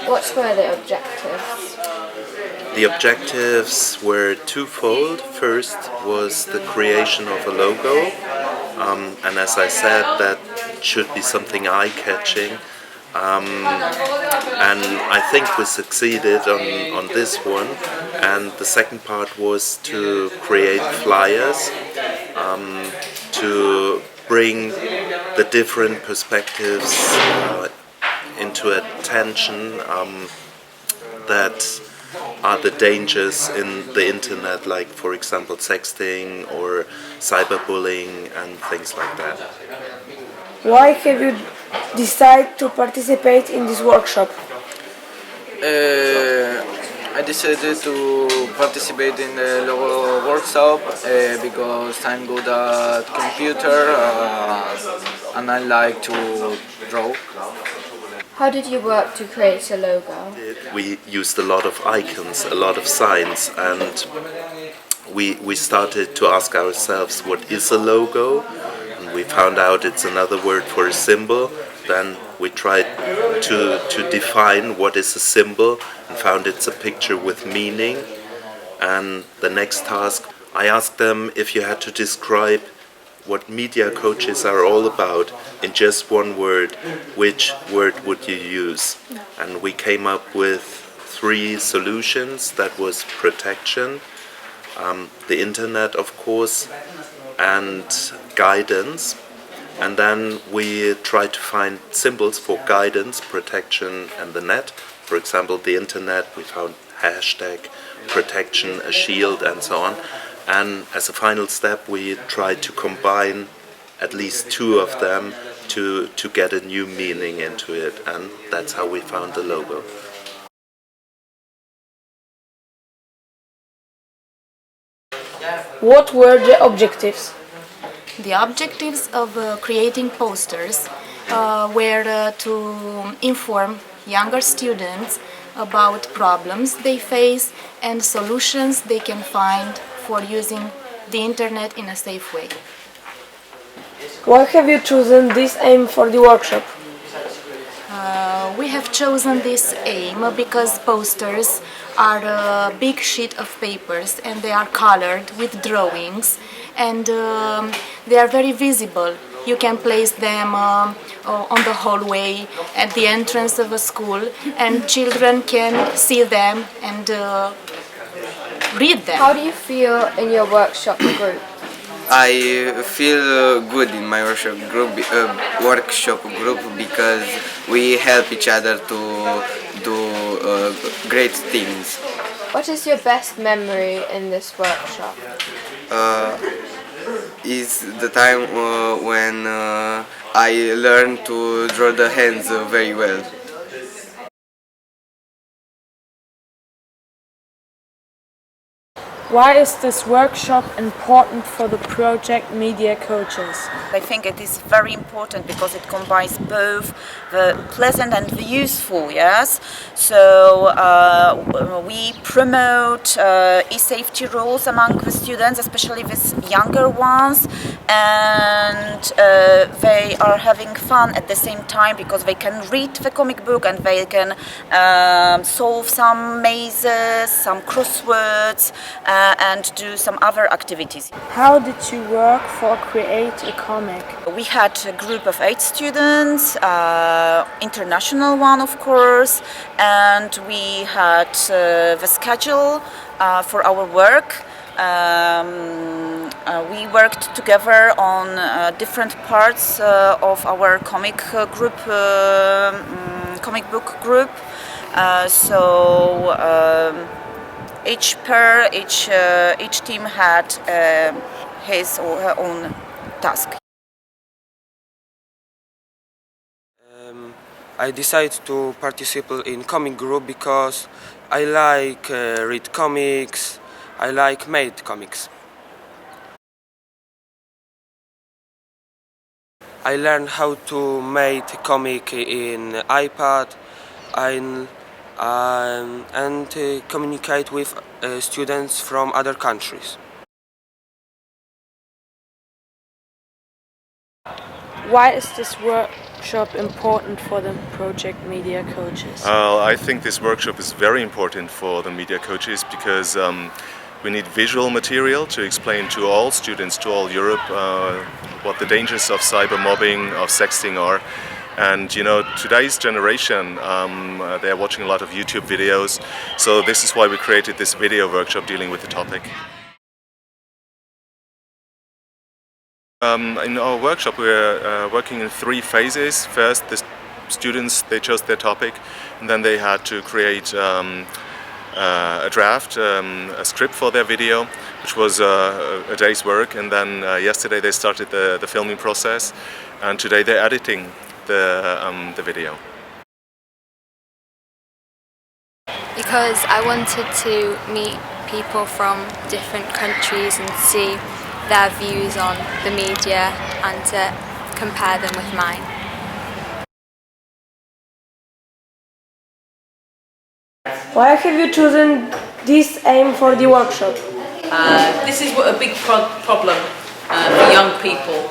What were the objectives? The objectives were twofold. First was the creation of a logo, and as I said, that should be something eye-catching. And I think we succeeded on this one. And the second part was to create flyers, to bring the different perspectives into attention, that are the dangers in the internet, like for example sexting or cyberbullying and things like that. Why have you decided to participate in this workshop? I decided to participate in the logo workshop because I'm good at computer and I like to draw. How did you work to create a logo? We used a lot of icons, a lot of signs, and we started to ask ourselves what is a logo, and we found out it's another word for a symbol. Then we tried to define what is a symbol and found it's a picture with meaning. And the next task, I asked them if you had to describe what media coaches are all about in just one word, which word would you use? And we came up with 3 solutions. That was protection, the internet of course, and guidance. And then we tried to find symbols for guidance, protection and the net. For example, the internet, we found hashtag protection, a shield and so on. And as a final step, we tried to combine at least 2 of them to get a new meaning into it. And that's how we found the logo. What were the objectives? The objectives of creating posters were to inform younger students about problems they face and solutions they can find for using the internet in a safe way. Why have you chosen this aim for the workshop? We have chosen this aim because posters are a big sheet of papers and they are colored with drawings and they are very visible. You can place them on the hallway at the entrance of a school and children can see them and read them. How do you feel in your workshop group? I feel good in my workshop group because we help each other to do great things. What is your best memory in this workshop? Is the time when I learned to draw the hands very well. Why is this workshop important for the project Media Coaches? I think it is very important because it combines both the pleasant and the useful, yes? So we promote e-safety rules among the students, especially these younger ones, and they are having fun at the same time because they can read the comic book and they can solve some mazes, some crosswords, and do some other activities. How did you work for create a comic? We had a group of 8 students, international one of course, and we had the schedule for our work. We worked together on different parts of our comic book group. Each team had his or her own task. I decided to participate in comic group because I like read comics. I like made comics. I learned how to make comic in iPad and communicate with students from other countries. Why is this workshop important for the project media coaches? I think this workshop is very important for the media coaches because we need visual material to explain to all students, to all Europe, what the dangers of cyber mobbing, of sexting are. And you know, today's generation, they're watching a lot of YouTube videos, so this is why we created this video workshop dealing with the topic. In our workshop we're working in 3 phases. First, the students, they chose their topic, and then they had to create a draft, a script for their video, which was a day's work, and then yesterday they started the filming process, and today they're editing the video. Because I wanted to meet people from different countries and see their views on the media and to compare them with mine. Why have you chosen this aim for the workshop? This is a big problem for young people,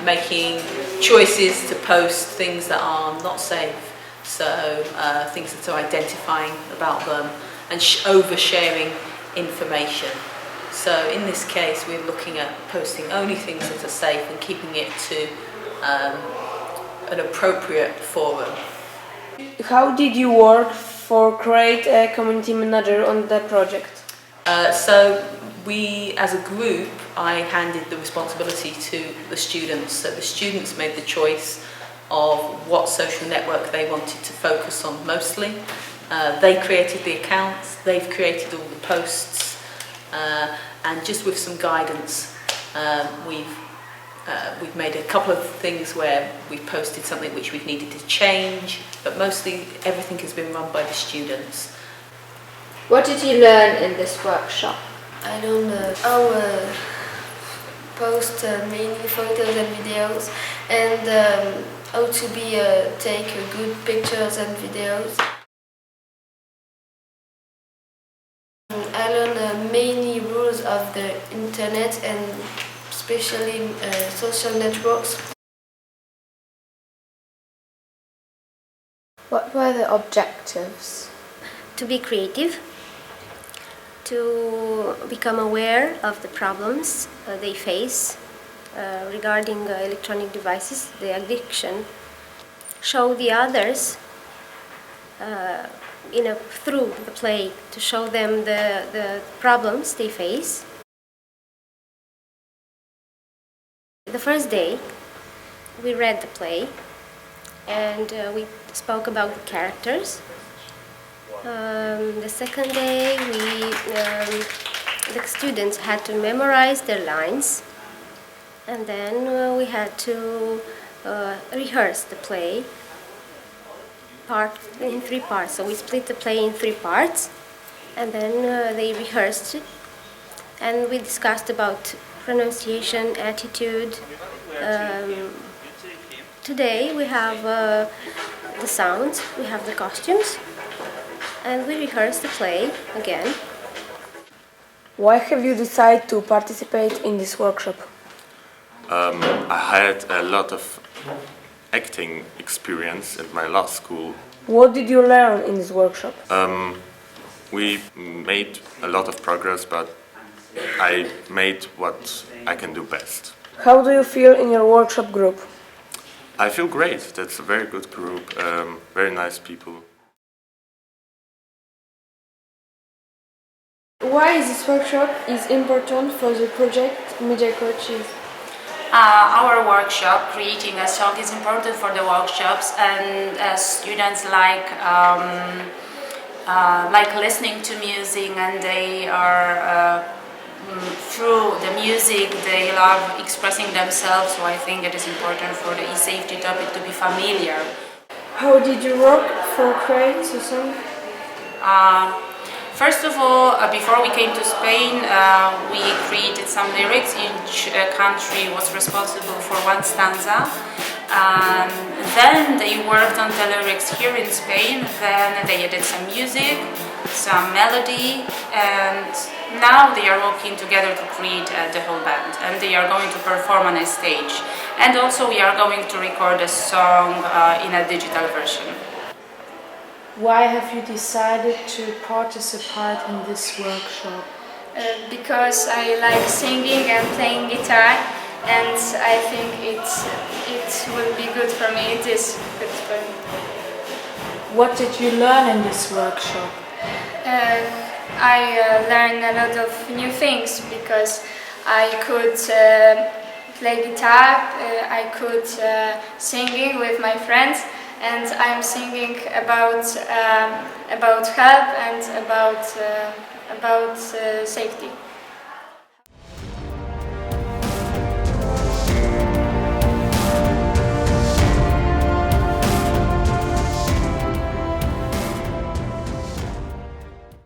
making choices to post things that are not safe, so things that are identifying about them and oversharing information. So in this case we're looking at posting only things that are safe and keeping it to an appropriate forum. How did you work for create a community manager on the project? So we, as a group, I handed the responsibility to the students. So the students made the choice of what social network they wanted to focus on mostly. They created the accounts, they've created all the posts, and just with some guidance, we've made a couple of things where we've posted something which we've needed to change, but mostly everything has been run by the students. What did you learn in this workshop? I don't know how post many photos and videos, and how to take good pictures and videos. I learned many rules of the internet and especially social networks. What were the objectives? To be creative, to become aware of the problems they face regarding electronic devices, the addiction, show the others through the play, to show them the problems they face. The first day we read the play and we spoke about the characters. The second day the students had to memorize their lines, and then we had to rehearse the play in 3 parts. So we split the play in 3 parts, and then they rehearsed it, and we discussed about pronunciation, attitude. Today we have the sounds, we have the costumes, and we rehearsed the play again. Why have you decided to participate in this workshop? I had a lot of acting experience at my last school. What did you learn in this workshop? We made a lot of progress, but I made what I can do best. How do you feel in your workshop group? I feel great. That's a very good group, very nice people. Why is this workshop important for the project media coaches? Our workshop, creating a song, is important for the workshops, and students like listening to music, and they are through the music they love expressing themselves. So I think it is important for the e-safety topic to be familiar. How did you work for create the song? First of all, before we came to Spain, we created some lyrics. Each country was responsible for 1 stanza. Then they worked on the lyrics here in Spain. Then they added some music, some melody, and now they are working together to create the whole band. And they are going to perform on a stage. and also we are going to record a song in a digital version. Why have you decided to participate in this workshop? Because I like singing and playing guitar, and I think it will be good for me. It is good for me. What did you learn in this workshop? I learned a lot of new things because I could play guitar, I could singing with my friends, and I'm singing about help and about safety.